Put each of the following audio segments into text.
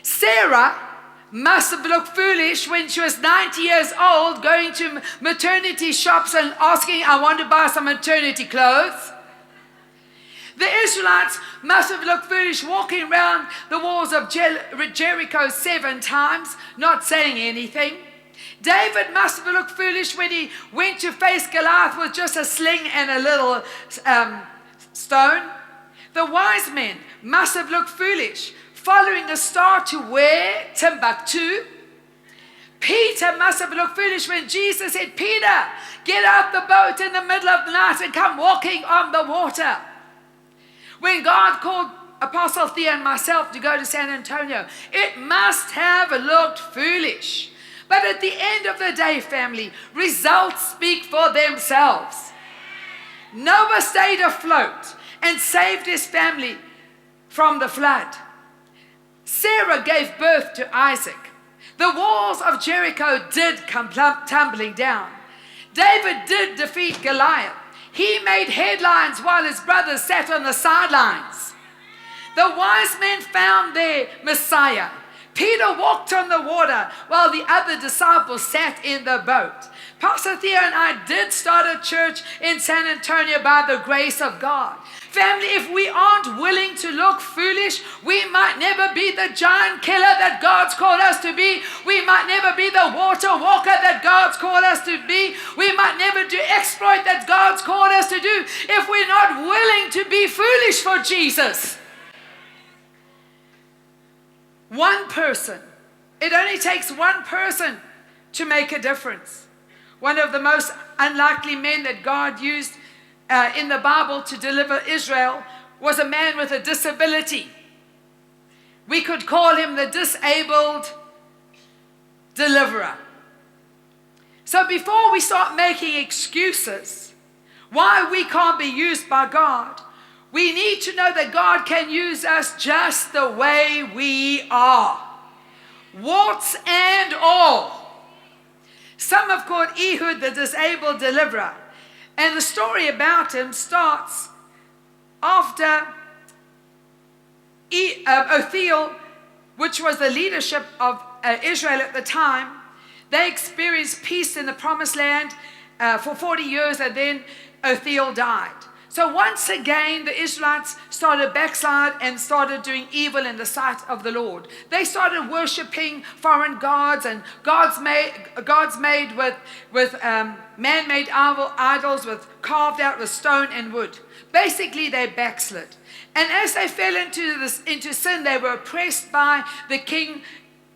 Sarah must have looked foolish when she was 90 years old, going to maternity shops and asking, I want to buy some maternity clothes. The Israelites must have looked foolish walking around the walls of Jericho 7 times, not saying anything. David must have looked foolish when he went to face Goliath with just a sling and a little stone. The wise men must have looked foolish following a star to where? Timbuktu. Peter must have looked foolish when Jesus said, Peter, get out the boat in the middle of the night and come walking on the water. When God called Apostle Theo and myself to go to San Antonio, it must have looked foolish. But at the end of the day, family, results speak for themselves. Noah stayed afloat and saved his family from the flood. Sarah gave birth to Isaac. The walls of Jericho did come tumbling down. David did defeat Goliath. He made headlines while his brothers sat on the sidelines. The wise men found their Messiah. Peter walked on the water while the other disciples sat in the boat. Pastor Theo and I did start a church in San Antonio by the grace of God. Family, if we aren't willing to look foolish, we might never be the giant killer that God's called us to be. We might never be the water walker that God's called us to be. We might never do exploit that God's called us to do if we're not willing to be foolish for Jesus. One person. It only takes one person to make a difference. One of the most unlikely men that God used in the Bible to deliver Israel was a man with a disability. We could call him the disabled deliverer. So before we start making excuses why we can't be used by God, we need to know that God can use us just the way we are. Warts and all. Some have called Ehud the disabled deliverer. And the story about him starts after Othniel, which was the leadership of Israel at the time. They experienced peace in the promised land for 40 years, and then Othniel died. So once again, the Israelites started backslide and started doing evil in the sight of the Lord. They started worshiping foreign gods and gods made with man-made idols carved out with stone and wood. Basically, they backslid. And as they fell into sin, they were oppressed by the king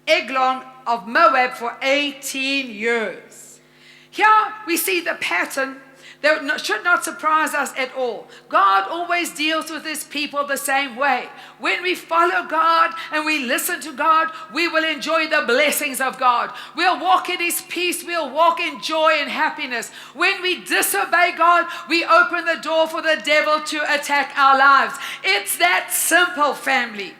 Eglon of Moab for 18 years. Here we see the pattern that should not surprise us at all. God always deals with his people the same way. When we follow God and we listen to God, we will enjoy the blessings of God. We'll walk in his peace. We'll walk in joy and happiness. When we disobey God, we open the door for the devil to attack our lives. It's that simple, family.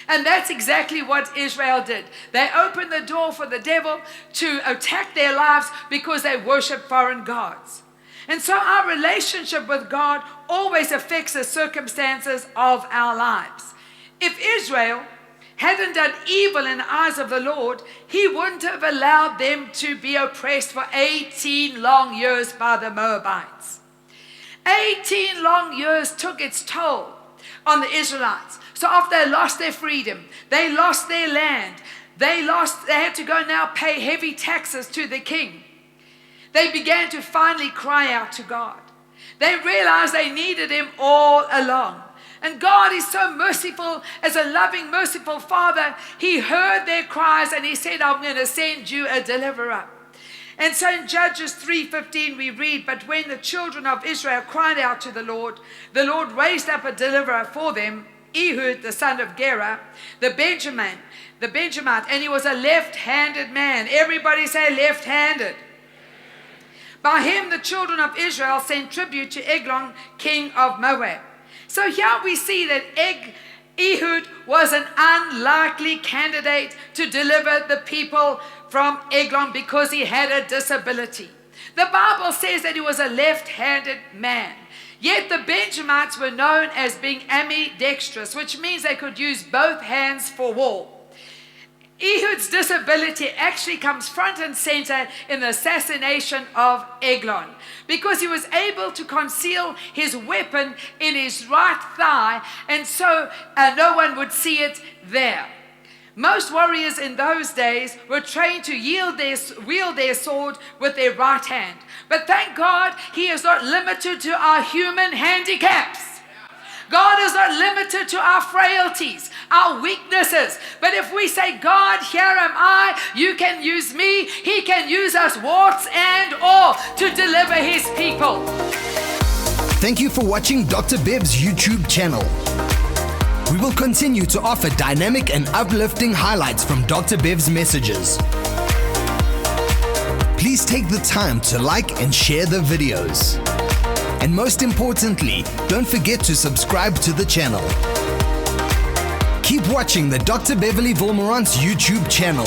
And that's exactly what Israel did. They opened the door for the devil to attack their lives because they worship foreign gods. And so our relationship with God always affects the circumstances of our lives. If Israel hadn't done evil in the eyes of the Lord, he wouldn't have allowed them to be oppressed for 18 long years by the Moabites. 18 long years took its toll on the Israelites. So after they lost their freedom, they lost their land, they had to go now pay heavy taxes to the king. They began to finally cry out to God. They realized they needed him all along. And God is so merciful. As a loving, merciful Father, he heard their cries and he said, I'm going to send you a deliverer. And so in Judges 3:15 we read, but when the children of Israel cried out to the Lord raised up a deliverer for them, Ehud, the son of Gera, the Benjamite, and he was a left-handed man. Everybody say left-handed. By him, the children of Israel sent tribute to Eglon, king of Moab. So here we see that Ehud was an unlikely candidate to deliver the people from Eglon because he had a disability. The Bible says that he was a left-handed man. Yet the Benjamites were known as being ambidextrous, which means they could use both hands for war. Ehud's disability actually comes front and center in the assassination of Eglon, because he was able to conceal his weapon in his right thigh, and so no one would see it there. Most warriors in those days were trained to wield their sword with their right hand. But thank God, he is not limited to our human handicaps. God is not limited to our frailties, our weaknesses. But if we say, God, here am I, you can use me, he can use us, warts and all, to deliver his people. Thank you for watching Dr. Bev's YouTube channel. We will continue to offer dynamic and uplifting highlights from Dr. Bev's messages. Please take the time to like and share the videos. And most importantly, don't forget to subscribe to the channel. Keep watching the Dr. Beverley Wolmarans YouTube channel.